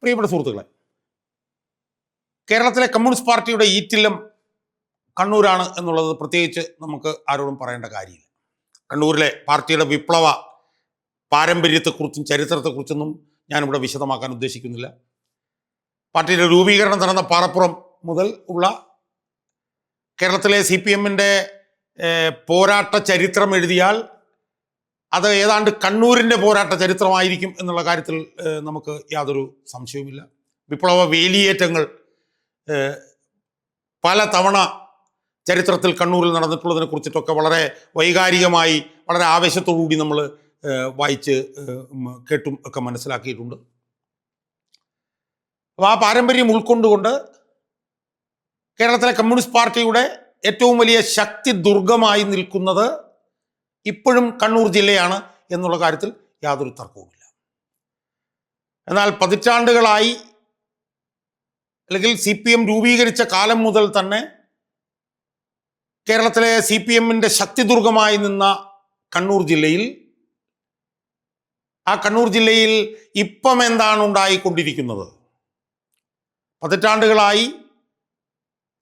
പ്രിയപ്പെട്ട സുഹൃത്തുക്കളെ, കേരളത്തിലെ കമ്മ്യൂണിസ്റ്റ് പാർട്ടിയുടെ ഈറ്റില്ലം കണ്ണൂരാണ് എന്നുള്ളത് പ്രത്യേകിച്ച് നമുക്ക് ആരോടും പറയേണ്ട കാര്യമില്ല. കണ്ണൂരിലെ പാർട്ടിയുടെ വിപ്ലവ പാരമ്പര്യത്തെക്കുറിച്ചും ചരിത്രത്തെക്കുറിച്ചൊന്നും ഞാനിവിടെ വിശദമാക്കാൻ ഉദ്ദേശിക്കുന്നില്ല. പാർട്ടിയുടെ രൂപീകരണം നടന്ന പാറപ്പുറം മുതൽ ഉള്ള കേരളത്തിലെ CPM-ൻ്റെ പോരാട്ട ചരിത്രം എഴുതിയാൽ അത് ഏതാണ്ട് കണ്ണൂരിൻ്റെ പോരാട്ട ചരിത്രമായിരിക്കും എന്നുള്ള കാര്യത്തിൽ നമുക്ക് യാതൊരു സംശയവുമില്ല. വിപ്ലവ വേലിയേറ്റങ്ങൾ പല തവണ ചരിത്രത്തിൽ കണ്ണൂരിൽ നടന്നിട്ടുള്ളതിനെ കുറിച്ചിട്ടൊക്കെ വളരെ വൈകാരികമായി വളരെ ആവേശത്തോടുകൂടി നമ്മൾ വായിച്ച് കേട്ടും ഒക്കെ മനസ്സിലാക്കിയിട്ടുണ്ട്. അപ്പോൾ ആ പാരമ്പര്യം ഉൾക്കൊണ്ടുകൊണ്ട് കേരളത്തിലെ കമ്മ്യൂണിസ്റ്റ് പാർട്ടിയുടെ ഏറ്റവും വലിയ ശക്തി ദുർഗമായി നിൽക്കുന്നത് ഇപ്പോഴും കണ്ണൂർ ജില്ലയാണ് എന്നുള്ള കാര്യത്തിൽ യാതൊരു തർക്കവുമില്ല. എന്നാൽ പതിറ്റാണ്ടുകളായി അല്ലെങ്കിൽ CPM രൂപീകരിച്ച കാലം മുതൽ തന്നെ കേരളത്തിലെ CPM-ൻ്റെ ശക്തിദുർഗമായി നിന്ന കണ്ണൂർ ജില്ലയിൽ ഇപ്പം എന്താണ് ഉണ്ടായിക്കൊണ്ടിരിക്കുന്നത്? പതിറ്റാണ്ടുകളായി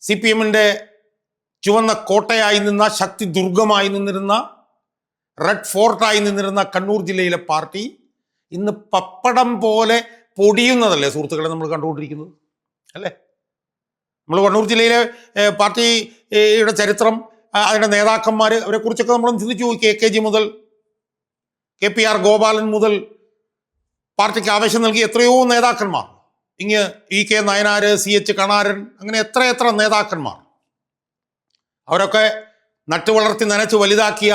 CPM-ൻ്റെ ചുവന്ന കോട്ടയായി നിന്ന ശക്തിദുർഗമായി നിന്നിരുന്ന റെഡ് ഫോർട്ടായി നിന്നിരുന്ന കണ്ണൂർ ജില്ലയിലെ പാർട്ടി ഇന്ന് പപ്പടം പോലെ പൊടിയുന്നതല്ലേ സുഹൃത്തുക്കളെ നമ്മൾ കണ്ടുകൊണ്ടിരിക്കുന്നത്, അല്ലേ? നമ്മൾ കണ്ണൂർ ജില്ലയിലെ പാർട്ടിയുടെ ചരിത്രം, അതിൻ്റെ നേതാക്കന്മാർ, അവരെക്കുറിച്ചൊക്കെ നമ്മൾ ചിന്തിച്ചു പോയി. KKG മുതൽ KPR ഗോപാലൻ മുതൽ പാർട്ടിക്ക് ആവേശം നൽകി എത്രയോ നേതാക്കന്മാർ, EK നയനാർ, CH കണാരൻ, അങ്ങനെ എത്രയെത്ര നേതാക്കന്മാർ, അവരൊക്കെ നട്ടുവളർത്തി നനച്ച് വലുതാക്കിയ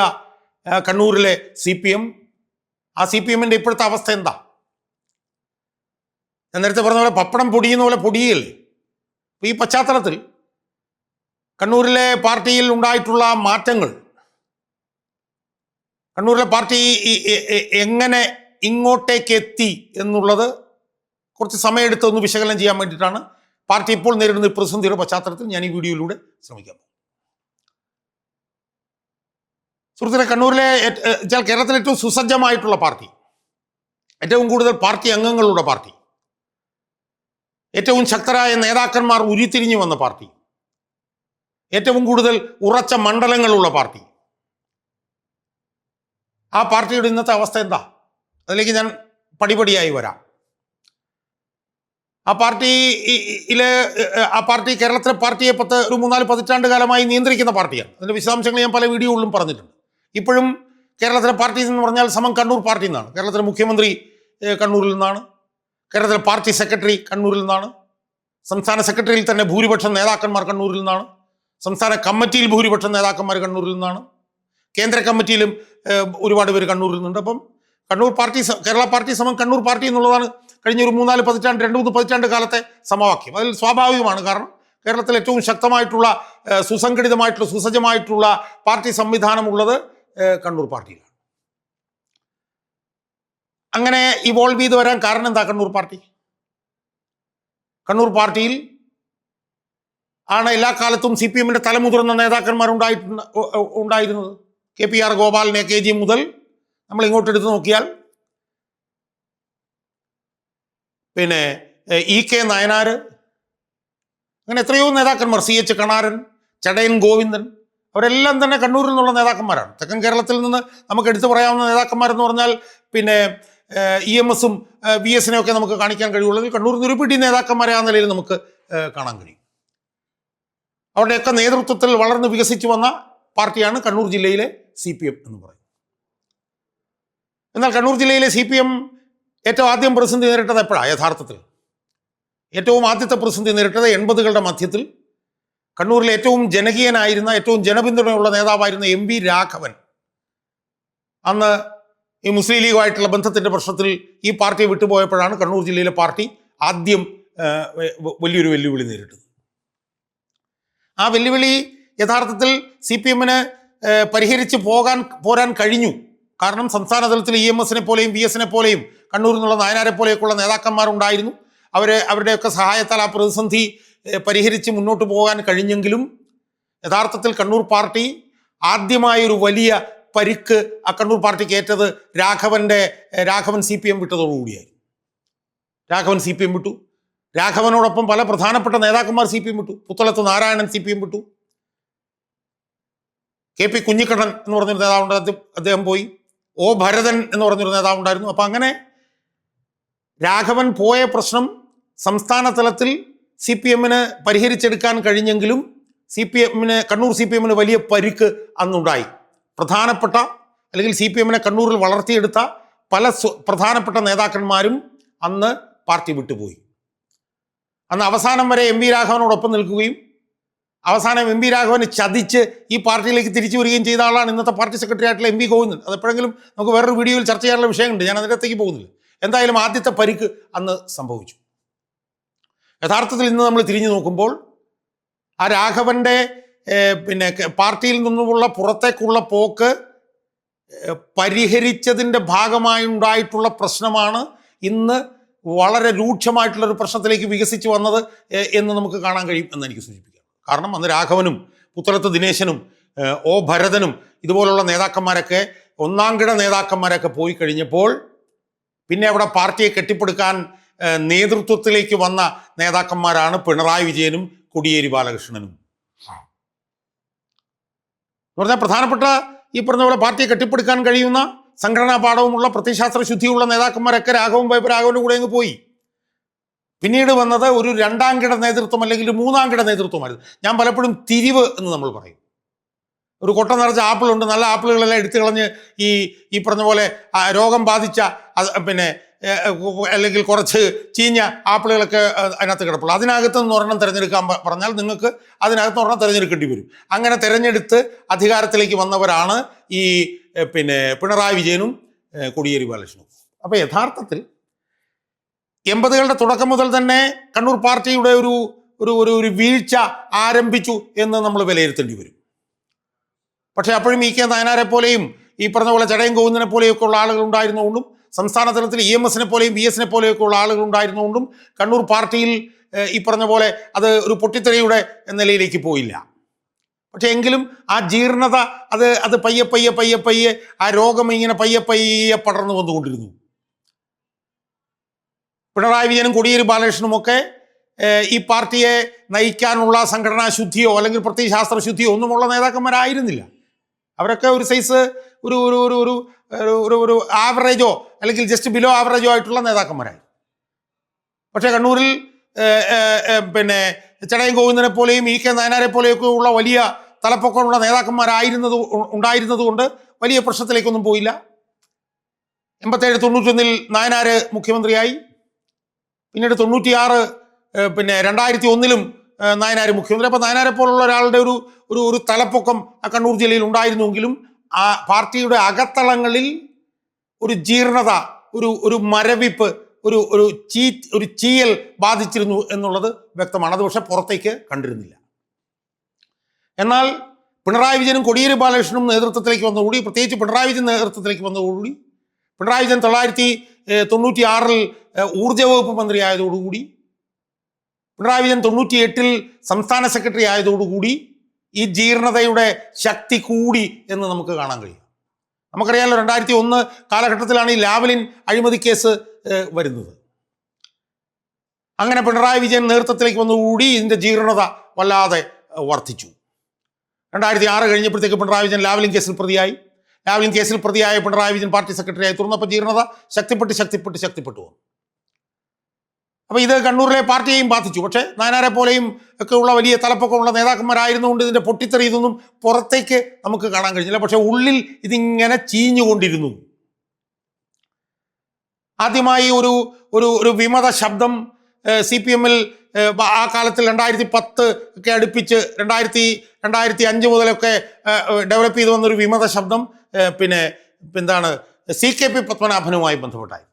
കണ്ണൂരിലെ CPM, ആ CPM-ൻ്റെ ഇപ്പോഴത്തെ അവസ്ഥ എന്താ? ഞാൻ നേരത്തെ പറഞ്ഞ പോലെ പപ്പടം പൊടിയുന്ന പോലെ പൊടിയല്ലേ. ഈ പശ്ചാത്തലത്തിൽ കണ്ണൂരിലെ പാർട്ടിയിൽ ഉണ്ടായിട്ടുള്ള മാറ്റങ്ങൾ, കണ്ണൂരിലെ പാർട്ടി എങ്ങനെ ഇങ്ങോട്ടേക്ക് എത്തി എന്നുള്ളത് കുറച്ച് സമയമെടുത്തൊന്ന് വിശകലനം ചെയ്യാൻ വേണ്ടിയിട്ടാണ് പാർട്ടി ഇപ്പോൾ നേരിടുന്ന പ്രതിസന്ധിയുടെ പശ്ചാത്തലത്തിൽ ഞാൻ ഈ വീഡിയോയിലൂടെ ശ്രമിക്കാം. സുഹൃത്തുക്കളെ, കണ്ണൂരിലെ കേരളത്തിലെ ഏറ്റവും സുസജ്ജമായിട്ടുള്ള പാർട്ടി, ഏറ്റവും കൂടുതൽ പാർട്ടി അംഗങ്ങളുള്ള പാർട്ടി, ഏറ്റവും ശക്തരായ നേതാക്കന്മാർ ഉരുത്തിരിഞ്ഞു വന്ന പാർട്ടി, ഏറ്റവും കൂടുതൽ ഉറച്ച മണ്ഡലങ്ങളുള്ള പാർട്ടി, ആ പാർട്ടിയുടെ ഇന്നത്തെ അവസ്ഥ എന്താ? അതിലേക്ക് ഞാൻ പടിപടിയായി വരാം. ആ പാർട്ടി കേരളത്തിലെ പാർട്ടിയെ ഒരു 3-4 പതിറ്റാണ്ട് കാലമായി നിയന്ത്രിക്കുന്ന പാർട്ടിയാണ്. അതിൻ്റെ വിശദാംശങ്ങൾ ഞാൻ പല വീഡിയോകളിലും പറഞ്ഞിട്ടുണ്ട്. ഇപ്പോഴും കേരളത്തിലെ പാർട്ടി എന്ന് പറഞ്ഞാൽ സമം കണ്ണൂർ പാർട്ടി എന്നാണ്. കേരളത്തിലെ മുഖ്യമന്ത്രി കണ്ണൂരിൽ നിന്നാണ്, കേരളത്തിലെ പാർട്ടി സെക്രട്ടറി കണ്ണൂരിൽ നിന്നാണ്, സംസ്ഥാന സെക്രട്ടറിയിൽ തന്നെ ഭൂരിപക്ഷം നേതാക്കന്മാർ കണ്ണൂരിൽ നിന്നാണ്, സംസ്ഥാന കമ്മിറ്റിയിൽ ഭൂരിപക്ഷം നേതാക്കന്മാർ കണ്ണൂരിൽ നിന്നാണ്, കേന്ദ്ര കമ്മിറ്റിയിലും ഒരുപാട് പേര് കണ്ണൂരിൽ നിന്നുണ്ട്. അപ്പം കണ്ണൂർ പാർട്ടി, കേരള പാർട്ടി സമം കണ്ണൂർ പാർട്ടി എന്നുള്ളതാണ് കഴിഞ്ഞ ഒരു 3-4 പതിറ്റാണ്ട്, 2-3 പതിറ്റാണ്ട് കാലത്തെ സമവാക്യം. അതിൽ സ്വാഭാവികമാണ്. കാരണം കേരളത്തിൽ ഏറ്റവും ശക്തമായിട്ടുള്ള, സുസംഘടിതമായിട്ടുള്ള, സുസജ്ജമായിട്ടുള്ള പാർട്ടി സംവിധാനമുള്ളത് കണ്ണൂർ പാർട്ടിയിലാണ്. അങ്ങനെ ഇവോൾവ് ചെയ്ത് വരാൻ കാരണം എന്താ? കണ്ണൂർ പാർട്ടിയിൽ ആണ് എല്ലാ കാലത്തും CPM-ൻ്റെ തലമുതിർന്ന നേതാക്കന്മാർ ഉണ്ടായിരുന്നത്. KPR ഗോപാലൻ, AKG മുതൽ നമ്മൾ ഇങ്ങോട്ട് എടുത്ത് നോക്കിയാൽ പിന്നെ EK നയനാർ, അങ്ങനെ എത്രയോ നേതാക്കന്മാർ, CH കണാരൻ, ചടയൻ ഗോവിന്ദൻ, അവരെല്ലാം തന്നെ കണ്ണൂരിൽ നിന്നുള്ള നേതാക്കന്മാരാണ്. തെക്കൻ കേരളത്തിൽ നിന്ന് നമുക്ക് എടുത്തു പറയാവുന്ന നേതാക്കന്മാരെന്ന് പറഞ്ഞാൽ പിന്നെ EMS-ഉം VS-നെ ഒക്കെ നമുക്ക് കാണിക്കാൻ കഴിയുള്ളൂ. കണ്ണൂരിൽ നിന്ന് ഒരു പിടി നേതാക്കന്മാരെ ആ നിലയിൽ നമുക്ക് കാണാൻ കഴിയും. അവരുടെയൊക്കെ നേതൃത്വത്തിൽ വളർന്ന് വികസിച്ചു വന്ന പാർട്ടിയാണ് കണ്ണൂർ ജില്ലയിലെ CPM എന്ന് പറയുന്നത്. എന്നാൽ കണ്ണൂർ ജില്ലയിലെ CPM ഏറ്റവും ആദ്യം പ്രതിസന്ധി നേരിട്ടത് എപ്പോഴാണ്? യഥാർത്ഥത്തിൽ ഏറ്റവും ആദ്യത്തെ പ്രതിസന്ധി നേരിട്ടത് 80കളുടെ മധ്യത്തിൽ കണ്ണൂരിലെ ഏറ്റവും ജനകീയനായിരുന്ന, ഏറ്റവും ജനപിന്തുണയുള്ള നേതാവായിരുന്ന MV രാഘവൻ അന്ന് ഈ മുസ്ലിം ലീഗുമായിട്ടുള്ള ബന്ധത്തിൻ്റെ പ്രശ്നത്തിൽ ഈ പാർട്ടിയെ വിട്ടുപോയപ്പോഴാണ് കണ്ണൂർ ജില്ലയിലെ പാർട്ടി ആദ്യം വലിയൊരു വെല്ലുവിളി നേരിട്ടത്. ആ വെല്ലുവിളി യഥാർത്ഥത്തിൽ CPM-ന് പരിഹരിച്ച് പോരാൻ കഴിഞ്ഞു. കാരണം സംസ്ഥാന തലത്തിൽ EMS-നെ പോലെയും VS-നെ പോലെയും കണ്ണൂരിൽ നിന്നുള്ള നയനാരെ പോലെയൊക്കെയുള്ള നേതാക്കന്മാരുണ്ടായിരുന്നു. അവരുടെയൊക്കെ സഹായത്താൽ ആ പ്രതിസന്ധി പരിഹരിച്ച് മുന്നോട്ട് പോകാൻ കഴിഞ്ഞെങ്കിലും യഥാർത്ഥത്തിൽ കണ്ണൂർ പാർട്ടി ആദ്യമായൊരു വലിയ പരിക്ക് ആ കണ്ണൂർ പാർട്ടിക്ക് ഏറ്റത് രാഘവൻ CPM വിട്ടതോടുകൂടിയായി. രാഘവൻ CPM വിട്ടു. രാഘവനോടൊപ്പം പല പ്രധാനപ്പെട്ട നേതാക്കന്മാർ CPM വിട്ടു. പുത്തലത്ത് നാരായണൻ CPM വിട്ടു. KP കുഞ്ഞിക്കണ്ണൻ എന്ന് പറഞ്ഞൊരു നേതാവുണ്ട്, അദ്ദേഹം പോയി. O ഭരതൻ എന്ന് പറഞ്ഞൊരു നേതാവുണ്ടായിരുന്നു. അപ്പം അങ്ങനെ രാഘവൻ പോയ പ്രശ്നം സംസ്ഥാന തലത്തിൽ CPM-ന് പരിഹരിച്ചെടുക്കാൻ കഴിഞ്ഞെങ്കിലും കണ്ണൂർ CPM-ന് വലിയ പരിക്ക് അന്നുണ്ടായി. പ്രധാനപ്പെട്ട അല്ലെങ്കിൽ CPM-നെ കണ്ണൂരിൽ വളർത്തിയെടുത്ത പല പ്രധാനപ്പെട്ട നേതാക്കന്മാരും അന്ന് പാർട്ടി വിട്ടുപോയി. അന്ന് അവസാനം വരെ MV രാഘവനോടൊപ്പം നിൽക്കുകയും അവസാനം MV രാഘവന് ചതിച്ച് ഈ പാർട്ടിയിലേക്ക് തിരിച്ചു വരികയും ചെയ്ത ആളാണ് ഇന്നത്തെ പാർട്ടി സെക്രട്ടറി ആയിട്ടുള്ള MV ഗോവിന്ദൻ. അതെപ്പോഴെങ്കിലും നമുക്ക് വേറൊരു വീഡിയോയിൽ ചർച്ച ചെയ്യാനുള്ള വിഷയമുണ്ട്, ഞാൻ അതിനകത്തേക്ക് പോകുന്നില്ല. എന്തായാലും ആദ്യത്തെ പരിക്ക് അന്ന് സംഭവിച്ചു. യഥാർത്ഥത്തിൽ ഇന്ന് നമ്മൾ തിരിഞ്ഞു നോക്കുമ്പോൾ ആ രാഘവൻ്റെ പാർട്ടിയിൽ നിന്നുമുള്ള പുറത്തേക്കുള്ള പോക്ക് പരിഹരിച്ചതിൻ്റെ ഭാഗമായുണ്ടായിട്ടുള്ള പ്രശ്നമാണ് ഇന്ന് വളരെ രൂക്ഷമായിട്ടുള്ളൊരു പ്രശ്നത്തിലേക്ക് വികസിച്ച് വന്നത് എന്ന് നമുക്ക് കാണാൻ കഴിയും എന്ന് എനിക്ക് സൂചിപ്പിക്കാം. കാരണം അന്ന് രാഘവനും പുത്തലത്ത് ദിനേശനും O ഭരതനും ഇതുപോലുള്ള നേതാക്കന്മാരൊക്കെ ഒന്നാംകിട നേതാക്കന്മാരൊക്കെ പോയി കഴിഞ്ഞപ്പോൾ പിന്നെ അവിടെ പാർട്ടിയെ കെട്ടിപ്പടുക്കാൻ നേതൃത്വത്തിലേക്ക് വന്ന നേതാക്കന്മാരാണ് പിണറായി വിജയനും കോടിയേരി ബാലകൃഷ്ണനും. എന്ന് പറഞ്ഞാൽ പ്രധാനപ്പെട്ട ഈ പറഞ്ഞ പോലെ പാർട്ടിയെ കെട്ടിപ്പടുക്കാൻ കഴിയുന്ന സംഘടനാ പാഠവുമുള്ള പ്രത്യയശാസ്ത്ര ശുദ്ധിയുള്ള നേതാക്കന്മാരൊക്കെ രാഘവൻ പോയപ്പോൾ രാഘവൻ്റെ കൂടെ അങ്ങ് പോയി. പിന്നീട് വന്നത് ഒരു രണ്ടാം കിട നേതൃത്വം അല്ലെങ്കിൽ മൂന്നാം കിട നേതൃത്വമായിരുന്നു. ഞാൻ പലപ്പോഴും തിരിവ് എന്ന് നമ്മൾ പറയും. ഒരു കൊട്ട നിറച്ച ആപ്പിളുണ്ട്, നല്ല ആപ്പിളുകളെല്ലാം എടുത്തു കളഞ്ഞ് ഈ പറഞ്ഞ പോലെ രോഗം ബാധിച്ച അല്ലെങ്കിൽ കുറച്ച് ചീഞ്ഞ ആപ്പിളുകളൊക്കെ അതിനകത്ത് കിടപ്പുള്ളൂ. അതിനകത്ത് നിന്ന് ഒരെണ്ണം തിരഞ്ഞെടുക്കാൻ പറഞ്ഞാൽ നിങ്ങൾക്ക് അതിനകത്ത് ഒരെണ്ണം തിരഞ്ഞെടുക്കേണ്ടി വരും. അങ്ങനെ തിരഞ്ഞെടുത്ത് അധികാരത്തിലേക്ക് വന്നവരാണ് ഈ പിണറായി വിജയനും കോടിയേരി ബാലകൃഷ്ണനും. അപ്പോൾ യഥാർത്ഥത്തിൽ 80കളുടെ തുടക്കം മുതൽ തന്നെ കണ്ണൂർ പാർട്ടിയുടെ ഒരു വീഴ്ച ആരംഭിച്ചു എന്ന് നമ്മൾ വിലയിരുത്തേണ്ടി വരും. പക്ഷേ അപ്പോഴും EK നായനാരെ പോലെയും ഈ പറഞ്ഞ പോലെ ചടയം ഗോവിന്ദനെ പോലെയൊക്കെ ഉള്ള ആളുകൾ ഉണ്ടായിരുന്നുകൊണ്ടും സംസ്ഥാന തലത്തിൽ EMS-നെ പോലെയും VS-നെ പോലെയൊക്കെ ഉള്ള ആളുകൾ ഉണ്ടായിരുന്നുകൊണ്ടും കണ്ണൂർ പാർട്ടിയിൽ ഈ പറഞ്ഞ പോലെ അത് ഒരു പൊട്ടിത്തെറിയുടെ നിലയിലേക്ക് പോയില്ല. പക്ഷെ എങ്കിലും ആ ജീർണത അത് പയ്യെ ആ രോഗം ഇങ്ങനെ പയ്യെ പടർന്നു വന്നുകൊണ്ടിരുന്നു. പിണറായി വിജയനും കോടിയേരി ബാലകൃഷ്ണനുമൊക്കെ ഈ പാർട്ടിയെ നയിക്കാനുള്ള സംഘടനാ ശുദ്ധിയോ അല്ലെങ്കിൽ പ്രത്യയശാസ്ത്ര ശുദ്ധിയോ ഒന്നുമുള്ള നേതാക്കന്മാരായിരുന്നില്ല. അവരൊക്കെ ഒരു സൈസ് ഒരു ആവറേജോ അല്ലെങ്കിൽ ജസ്റ്റ് ബിലോ ആവറേജോ ആയിട്ടുള്ള നേതാക്കന്മാരായി. പക്ഷേ കണ്ണൂരിൽ ചടയം ഗോവിന്ദനെ പോലെയും EK നായനാരെ പോലെയൊക്കെ ഉള്ള വലിയ തലപ്പൊക്കമുള്ള ഉണ്ടായിരുന്നതുകൊണ്ട് വലിയ പ്രശ്നത്തിലേക്കൊന്നും പോയില്ല. 87-91 നായനാർ മുഖ്യമന്ത്രിയായി. പിന്നീട് 96 2001 നായനാർ മുഖ്യമന്ത്രി. അപ്പോൾ നായനാരെ പോലുള്ള ഒരാളുടെ ഒരു തലപ്പൊക്കം കണ്ണൂർ ജില്ലയിൽ ഉണ്ടായിരുന്നുവെങ്കിലും ആ പാർട്ടിയുടെ അകത്തളങ്ങളിൽ ഒരു ജീർണത, ഒരു മരവിപ്പ്, ഒരു ചീയൽ ബാധിച്ചിരുന്നു എന്നുള്ളത് വ്യക്തമാണ്. അത് പക്ഷെ പുറത്തേക്ക് കണ്ടിരുന്നില്ല. എന്നാൽ പിണറായി വിജയനും കോടിയേരി ബാലകൃഷ്ണനും നേതൃത്വത്തിലേക്ക് വന്നതോടുകൂടി, പ്രത്യേകിച്ച് പിണറായി വിജയൻ നേതൃത്വത്തിലേക്ക് വന്നതോടുകൂടി, പിണറായി വിജയൻ 1996 ഊർജ്ജ വകുപ്പ് മന്ത്രി ആയതോടുകൂടി, പിണറായി വിജയൻ 98 സംസ്ഥാന സെക്രട്ടറി ആയതോടുകൂടി ഈ ജീർണതയുടെ ശക്തി കൂടി എന്ന് നമുക്ക് കാണാൻ കഴിയും. നമുക്കറിയാമല്ലോ 2001 കാലഘട്ടത്തിലാണ് ഈ ലാവ്ലിൻ അഴിമതി കേസ് വരുന്നത്. അങ്ങനെ പിണറായി വിജയൻ നേതൃത്വത്തിലേക്ക് വന്നുകൂടി ഇതിൻ്റെ ജീർണത വല്ലാതെ വർദ്ധിച്ചു. 2006 കഴിഞ്ഞപ്പോഴത്തേക്ക് പിണറായി വിജയൻ ലാവ്ലിൻ കേസിൽ പ്രതിയായി. ലാവ്ലിൻ കേസിൽ പ്രതിയായ പിണറായി വിജയൻ പാർട്ടി സെക്രട്ടറിയായി തുറന്നപ്പോൾ ജീർണത ശക്തിപ്പെട്ടു വന്നു. അപ്പോൾ ഇത് കണ്ണൂരിലെ പാർട്ടിയെയും ബാധിച്ചു. പക്ഷേ നായനാരെ പോലെയും ഒക്കെ ഉള്ള വലിയ തലപ്പൊക്കമുള്ള നേതാക്കന്മാരായിരുന്നുകൊണ്ട് ഇതിൻ്റെ പൊട്ടിത്തെറി ഇതൊന്നും പുറത്തേക്ക് നമുക്ക് കാണാൻ കഴിഞ്ഞില്ല. പക്ഷേ ഉള്ളിൽ ഇതിങ്ങനെ ചീഞ്ഞുകൊണ്ടിരുന്നു. ആദ്യമായി ഒരു വിമത ശബ്ദം CPM-ൽ ആ കാലത്തിൽ 2010 ഒക്കെ അടുപ്പിച്ച് 2005 മുതലൊക്കെ ഡെവലപ്പ് ചെയ്തു വന്നൊരു വിമത ശബ്ദം CKP പത്മനാഭനുമായി ബന്ധപ്പെട്ടായി.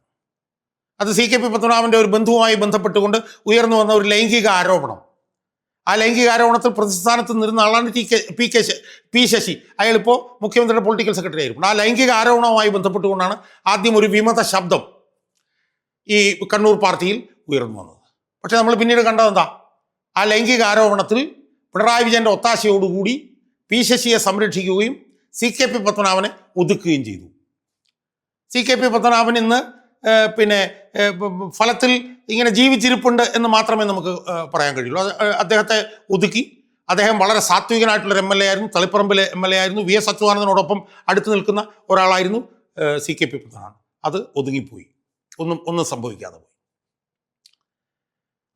അത് CKP പത്മനാഭൻ്റെ ഒരു ബന്ധുവുമായി ബന്ധപ്പെട്ടുകൊണ്ട് ഉയർന്നു വന്ന ഒരു ലൈംഗിക ആരോപണം. ആ ലൈംഗിക ആരോപണത്തിൽ പ്രതിസ്ഥാനത്ത് നിന്നിരുന്ന ആളാണ് പി ശശി. അയാളിപ്പോൾ മുഖ്യമന്ത്രിയുടെ പൊളിറ്റിക്കൽ സെക്രട്ടറി ആയിരുന്നു. ആ ലൈംഗിക ആരോപണവുമായി ബന്ധപ്പെട്ടുകൊണ്ടാണ് ആദ്യം ഒരു വിമത ശബ്ദം ഈ കണ്ണൂർ പാർട്ടിയിൽ ഉയർന്നു വന്നത്. പക്ഷെ നമ്മൾ പിന്നീട് കണ്ടതെന്താ? ആ ലൈംഗിക ആരോപണത്തിൽ പിണറായി വിജയൻ്റെ ഒത്താശയോടുകൂടി പി ശശിയെ സംരക്ഷിക്കുകയും CKP പത്മനാഭനെ ഒതുക്കുകയും ചെയ്തു. CKP പത്മനാഭൻ ഇന്ന് പിന്നെ ഫലത്തിൽ ഇങ്ങനെ ജീവിച്ചിരിപ്പുണ്ട് എന്ന് മാത്രമേ നമുക്ക് പറയാൻ കഴിയുള്ളൂ. അദ്ദേഹത്തെ ഒതുക്കി. അദ്ദേഹം വളരെ സാത്വികനായിട്ടുള്ളൊരു MLA ആയിരുന്നു. തളിപ്പറമ്പിലെ MLA ആയിരുന്നു. VS അച്യുതാനന്ദനോടൊപ്പം അടുത്ത് നിൽക്കുന്ന ഒരാളായിരുന്നു CKP പ്രധാൻ. അത് ഒതുങ്ങിപ്പോയി, ഒന്നും സംഭവിക്കാതെ പോയി.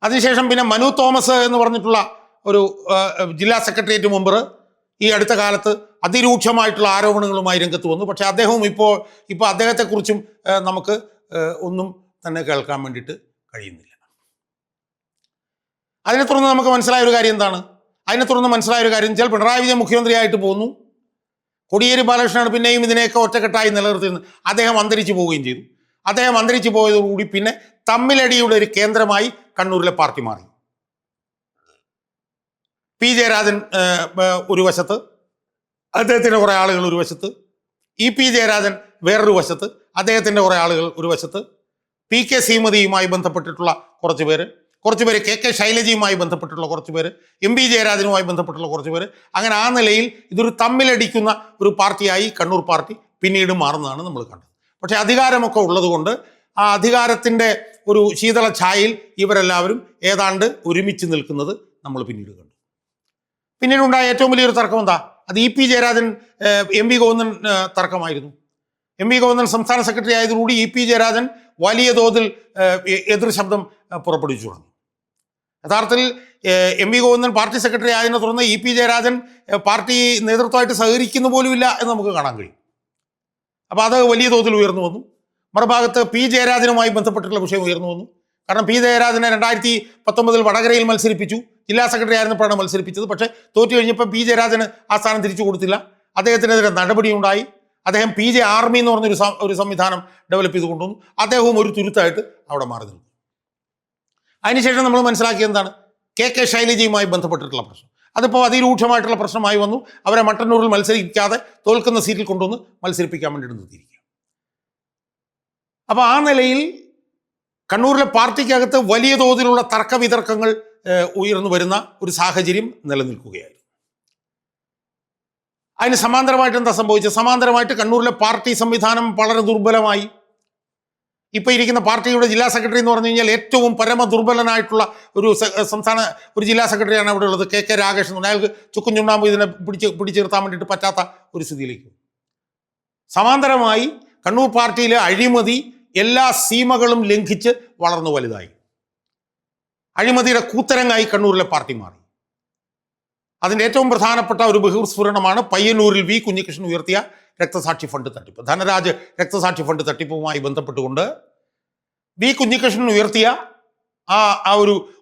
അതിനുശേഷം പിന്നെ മനു തോമസ് എന്ന് പറഞ്ഞിട്ടുള്ള ഒരു ജില്ലാ സെക്രട്ടേറിയറ്റ് മെമ്പർ ഈ അടുത്ത കാലത്ത് അതിരൂക്ഷമായിട്ടുള്ള ആരോപണങ്ങളുമായി രംഗത്ത് വന്നു. പക്ഷേ അദ്ദേഹവും ഇപ്പോൾ അദ്ദേഹത്തെക്കുറിച്ചും നമുക്ക് ഒന്നും തന്നെ കേൾക്കാൻ വേണ്ടിയിട്ട് കഴിയുന്നില്ല. അതിനെ തുടർന്ന് നമുക്ക് മനസ്സിലായ ഒരു കാര്യം എന്താണ്? വെച്ചാൽ പിണറായി വിജയൻ മുഖ്യമന്ത്രിയായിട്ട് പോകുന്നു. കോടിയേരി ബാലകൃഷ്ണനാണ് പിന്നെയും ഇതിനെയൊക്കെ ഒറ്റക്കെട്ടായി നിലനിർത്തിയിരുന്നത്. അദ്ദേഹം അന്തരിച്ചു പോവുകയും ചെയ്തു. അദ്ദേഹം അന്തരിച്ചു പോയതോടുകൂടി പിന്നെ തമ്മിലടിയുടെ ഒരു കേന്ദ്രമായി കണ്ണൂരിലെ പാർട്ടി മാറി. P. ജയരാജൻ ഒരു വശത്ത്, അദ്ദേഹത്തിൻ്റെ കുറേ ആളുകൾ ഒരു വശത്ത്, EP ജയരാജൻ വേറൊരു വശത്ത്, അദ്ദേഹത്തിൻ്റെ കുറേ ആളുകൾ ഒരു വശത്ത്, PK ശ്രീമതിയുമായി ബന്ധപ്പെട്ടിട്ടുള്ള കുറച്ച് പേര്, KK ശൈലജയുമായി ബന്ധപ്പെട്ടുള്ള കുറച്ച് പേര്, MP ജയരാജനുമായി ബന്ധപ്പെട്ടുള്ള കുറച്ച് പേര്. അങ്ങനെ ആ നിലയിൽ ഇതൊരു തമ്മിലടിക്കുന്ന ഒരു പാർട്ടിയായി കണ്ണൂർ പാർട്ടി പിന്നീട് മാറുന്നതാണ് നമ്മൾ കണ്ടത്. പക്ഷേ അധികാരമൊക്കെ ഉള്ളതുകൊണ്ട് ആ അധികാരത്തിൻ്റെ ഒരു ശീതള ഛായയിൽ ഇവരെല്ലാവരും ഏതാണ്ട് ഒരുമിച്ച് നിൽക്കുന്നത് നമ്മൾ പിന്നീട് കണ്ടു. പിന്നീടുണ്ടായ ഏറ്റവും വലിയൊരു തർക്കം എന്താ? അത് EP Jayarajan MP Govindan തർക്കമായിരുന്നു. MP Govindan സംസ്ഥാന സെക്രട്ടറി ആയതോടുകൂടി EP ജയരാജൻ വലിയ തോതിൽ എതിർ ശബ്ദം പുറപ്പെടുവിച്ചു തുടങ്ങി. യഥാർത്ഥത്തിൽ MP ഗോവിന്ദൻ പാർട്ടി സെക്രട്ടറി ആയതിനെ തുടർന്ന് EP ജയരാജൻ പാർട്ടി നേതൃത്വമായിട്ട് സഹകരിക്കുന്ന പോലുമില്ല എന്ന് നമുക്ക് കാണാൻ കഴിയും. അപ്പോൾ അത് വലിയ തോതിൽ ഉയർന്നു വന്നു. മറുഭാഗത്ത് P. ജയരാജനുമായി ബന്ധപ്പെട്ടിട്ടുള്ള വിഷയം ഉയർന്നു വന്നു. കാരണം P. ജയരാജനെ 2019 വടകരയിൽ മത്സരിപ്പിച്ചു. ജില്ലാ സെക്രട്ടറി ആയിരുന്നപ്പോഴാണ് മത്സരിപ്പിച്ചത്. പക്ഷേ തോറ്റു കഴിഞ്ഞപ്പോൾ P. ജയരാജന് ആ സ്ഥാനം തിരിച്ചു കൊടുത്തില്ല. അദ്ദേഹത്തിനെതിരെ നടപടിയുണ്ടായി. അദ്ദേഹം PJ ആർമി എന്ന് പറഞ്ഞൊരു സംവിധാനം ഡെവലപ്പ് ചെയ്ത് കൊണ്ടുവന്നു. അദ്ദേഹവും ഒരു തുരുത്തായിട്ട് അവിടെ മാറി നിന്നു. അതിനുശേഷം നമ്മൾ മനസ്സിലാക്കിയത് എന്താണ്? KK ശൈലജയുമായി ബന്ധപ്പെട്ടിട്ടുള്ള പ്രശ്നം. അതിപ്പോൾ അതിരൂക്ഷമായിട്ടുള്ള പ്രശ്നമായി വന്നു. അവരെ മട്ടന്നൂരിൽ മത്സരിക്കാതെ തോൽക്കുന്ന സീറ്റിൽ കൊണ്ടുവന്ന് മത്സരിപ്പിക്കാൻ വേണ്ടിയിട്ട് നിർത്തിയിരിക്കുക. അപ്പോൾ ആ നിലയിൽ കണ്ണൂരിലെ പാർട്ടിക്കകത്ത് വലിയ തോതിലുള്ള തർക്ക വിതർക്കങ്ങൾ ഉയർന്നു വരുന്ന ഒരു സാഹചര്യം നിലനിൽക്കുകയായിരുന്നു. അതിന് സമാന്തരമായിട്ട് എന്താ സംഭവിച്ചത്? സമാന്തരമായിട്ട് കണ്ണൂരിലെ പാർട്ടി സംവിധാനം വളരെ ദുർബലമായി. ഇപ്പോൾ ഇരിക്കുന്ന പാർട്ടിയുടെ ജില്ലാ സെക്രട്ടറി എന്ന് പറഞ്ഞു കഴിഞ്ഞാൽ ഏറ്റവും പരമ ദുർബലനായിട്ടുള്ള ഒരു ജില്ലാ സെക്രട്ടറിയാണ് അവിടെ ഉള്ളത്. KK രാഗേഷ് എന്ന് പറഞ്ഞാൽ അയാൾക്ക് ചുക്കും ചുണ്ണാമ്പ് ഇതിനെ പിടിച്ചിർത്താൻ വേണ്ടിയിട്ട് പറ്റാത്ത ഒരു സ്ഥിതിയിലേക്ക്. സമാന്തരമായി കണ്ണൂർ പാർട്ടിയിലെ അഴിമതി എല്ലാ സീമകളും ലംഘിച്ച് വളർന്നു വലുതായി. അഴിമതിയുടെ കൂത്തരങ്ങായി കണ്ണൂരിലെ പാർട്ടി മാറി. അതിൻ്റെ ഏറ്റവും പ്രധാനപ്പെട്ട ഒരു ബഹിർസ്ഫുരണമാണ് പയ്യന്നൂരിൽ V. കുഞ്ഞികൃഷ്ണൻ ഉയർത്തിയ രക്തസാക്ഷി ഫണ്ട് തട്ടിപ്പ്. ധനരാജ് രക്തസാക്ഷി ഫണ്ട് തട്ടിപ്പുമായി ബന്ധപ്പെട്ടുകൊണ്ട് V. കുഞ്ഞികൃഷ്ണൻ ഉയർത്തിയ ആ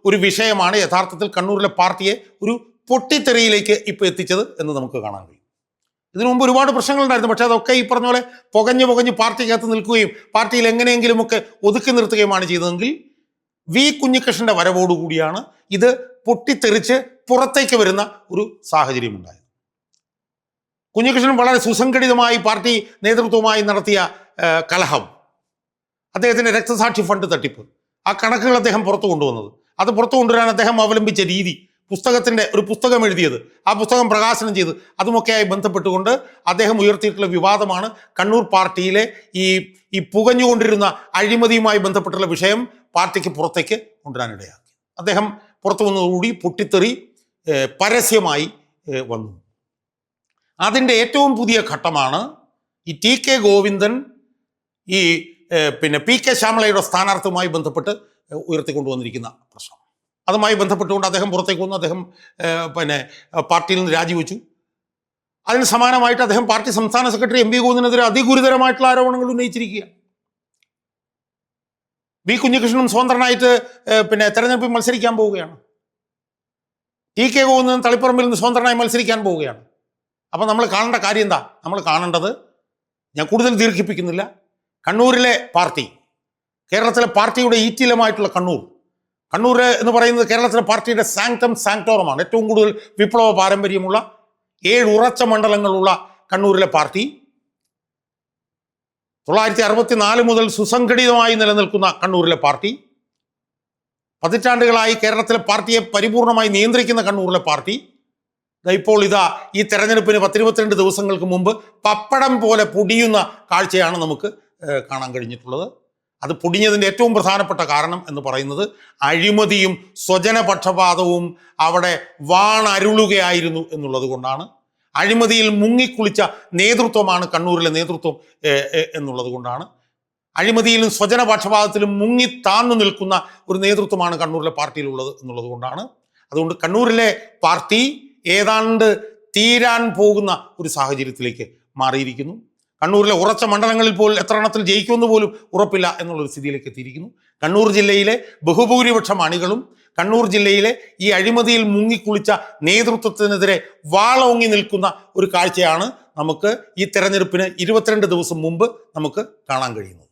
ഒരു വിഷയമാണ് യഥാർത്ഥത്തിൽ കണ്ണൂരിലെ പാർട്ടിയെ ഒരു പൊട്ടിത്തെറിയിലേക്ക് ഇപ്പോൾ എത്തിച്ചത് എന്ന് നമുക്ക് കാണാൻ കഴിയും. ഇതിനു മുമ്പ് ഒരുപാട് പ്രശ്നങ്ങളുണ്ടായിരുന്നു. പക്ഷേ അതൊക്കെ ഈ പറഞ്ഞ പോലെ പുകഞ്ഞ് പാർട്ടിക്കകത്ത് നിൽക്കുകയും പാർട്ടിയിൽ എങ്ങനെയെങ്കിലുമൊക്കെ ഒതുക്കി നിർത്തുകയുമാണ് ചെയ്തതെങ്കിൽ V. കുഞ്ഞികൃഷ്ണൻ്റെ വരവോടുകൂടിയാണ് ഇത് പൊട്ടിത്തെറിച്ച് പുറത്തേക്ക് വരുന്ന ഒരു സാഹചര്യം ഉണ്ടായത്. കുഞ്ഞികൃഷ്ണൻ വളരെ സുസംഘടിതമായി പാർട്ടി നേതൃത്വവുമായി നടത്തിയ കലഹം, അദ്ദേഹത്തിൻ്റെ രക്തസാക്ഷി ഫണ്ട് തട്ടിപ്പ്, ആ കണക്കുകൾ അദ്ദേഹം പുറത്തു കൊണ്ടുവന്നത്, അത് പുറത്തു കൊണ്ടുവരാൻ അദ്ദേഹം അവലംബിച്ച രീതി, ഒരു പുസ്തകം എഴുതിയത്, ആ പുസ്തകം പ്രകാശനം ചെയ്ത്, അതുമൊക്കെയായി ബന്ധപ്പെട്ടുകൊണ്ട് അദ്ദേഹം ഉയർത്തിയിട്ടുള്ള വിവാദമാണ് കണ്ണൂർ പാർട്ടിയിലെ ഈ പുകഞ്ഞുകൊണ്ടിരുന്ന അഴിമതിയുമായി ബന്ധപ്പെട്ടുള്ള വിഷയം പാർട്ടിക്ക് പുറത്തേക്ക് കൊണ്ടുവരാനിടയാക്കി. അദ്ദേഹം പുറത്തു വന്നതോടുകൂടി പൊട്ടിത്തെറി പരസ്യമായി വന്നു. അതിൻ്റെ ഏറ്റവും പുതിയ ഘട്ടമാണ് ഈ TK ഗോവിന്ദൻ പിന്നെ PK ശ്യാമളയുടെ സ്ഥാനാർത്ഥിയുമായി ബന്ധപ്പെട്ട് ഉയർത്തിക്കൊണ്ടുവന്നിരിക്കുന്ന പ്രശ്നം. അതുമായി ബന്ധപ്പെട്ടുകൊണ്ട് അദ്ദേഹം പുറത്തേക്ക് വന്നു. അദ്ദേഹം പിന്നെ പാർട്ടിയിൽ നിന്ന് രാജിവെച്ചു. അതിന് സമാനമായിട്ട് അദ്ദേഹം പാർട്ടി സംസ്ഥാന സെക്രട്ടറി MP ഗോവിന്ദനെതിരെ അതിഗുരുതരമായിട്ടുള്ള ആരോപണങ്ങൾ ഉന്നയിച്ചിരിക്കുക. V. കുഞ്ഞികൃഷ്ണനും സ്വതന്ത്രനായിട്ട് പിന്നെ തെരഞ്ഞെടുപ്പിൽ മത്സരിക്കാൻ പോവുകയാണ്. TK ഗോവിന്ദൻ തളിപ്പറമ്പിൽ നിന്ന് സ്വതന്ത്രനായി മത്സരിക്കാൻ പോവുകയാണ്. അപ്പോൾ നമ്മൾ കാണേണ്ട കാര്യം എന്താ? നമ്മൾ കാണേണ്ടത്, ഞാൻ കൂടുതൽ ദീർഘിപ്പിക്കുന്നില്ല, കണ്ണൂരിലെ പാർട്ടി, കേരളത്തിലെ പാർട്ടിയുടെ ഈറ്റിലമായിട്ടുള്ള കണ്ണൂർ എന്ന് പറയുന്നത് കേരളത്തിലെ പാർട്ടിയുടെ സാങ്ക്ടം സാങ്ക്ടോറമാണ്. ഏറ്റവും കൂടുതൽ വിപ്ലവ പാരമ്പര്യമുള്ള 7 ഉറച്ച മണ്ഡലങ്ങളുള്ള കണ്ണൂരിലെ പാർട്ടി 1964 മുതൽ സുസംഘടിതമായി നിലനിൽക്കുന്ന കണ്ണൂരിലെ പാർട്ടി, പതിറ്റാണ്ടുകളായി കേരളത്തിലെ പാർട്ടിയെ പരിപൂർണമായി നിയന്ത്രിക്കുന്ന കണ്ണൂരിലെ പാർട്ടി ഇപ്പോൾ ഈ തെരഞ്ഞെടുപ്പിന് 10-22 ദിവസങ്ങൾക്ക് മുമ്പ് പപ്പടം പോലെ പൊടിയുന്ന കാഴ്ചയാണ് നമുക്ക് കാണാൻ കഴിഞ്ഞിട്ടുള്ളത്. അത് പൊടിഞ്ഞതിൻ്റെ ഏറ്റവും പ്രധാനപ്പെട്ട കാരണം എന്ന് പറയുന്നത് അഴിമതിയും സ്വജനപക്ഷപാതവും അവിടെ വാണരുളുകയായിരുന്നു എന്നുള്ളത് കൊണ്ടാണ്. അഴിമതിയിൽ മുങ്ങിക്കുളിച്ച നേതൃത്വമാണ് കണ്ണൂരിലെ നേതൃത്വം എന്നുള്ളത് കൊണ്ടാണ്. അഴിമതിയിലും സ്വജനപക്ഷപാതത്തിലും മുങ്ങി താന്നു നിൽക്കുന്ന ഒരു നേതൃത്വമാണ് കണ്ണൂരിലെ പാർട്ടിയിലുള്ളത് എന്നുള്ളത് കൊണ്ടാണ്. അതുകൊണ്ട് കണ്ണൂരിലെ പാർട്ടി ഏതാണ്ട് തീരാൻ പോകുന്ന ഒരു സാഹചര്യത്തിലേക്ക് മാറിയിരിക്കുന്നു. കണ്ണൂരിലെ ഉറച്ച മണ്ഡലങ്ങളിൽ പോലും എത്ര എണ്ണത്തിൽ ജയിക്കുമെന്ന് പോലും ഉറപ്പില്ല എന്നുള്ളൊരു സ്ഥിതിയിലേക്ക് എത്തിയിരിക്കുന്നു. കണ്ണൂർ ജില്ലയിലെ ബഹുഭൂരിപക്ഷം അണികളും കണ്ണൂർ ജില്ലയിലെ ഈ അഴിമതിയിൽ മുങ്ങിക്കുളിച്ച നേതൃത്വത്തിനെതിരെ വാളോങ്ങി നിൽക്കുന്ന ഒരു കാഴ്ചയാണ് നമുക്ക് ഈ തെരഞ്ഞെടുപ്പിന് 22 ദിവസം മുമ്പ് നമുക്ക് കാണാൻ കഴിയുന്നത്.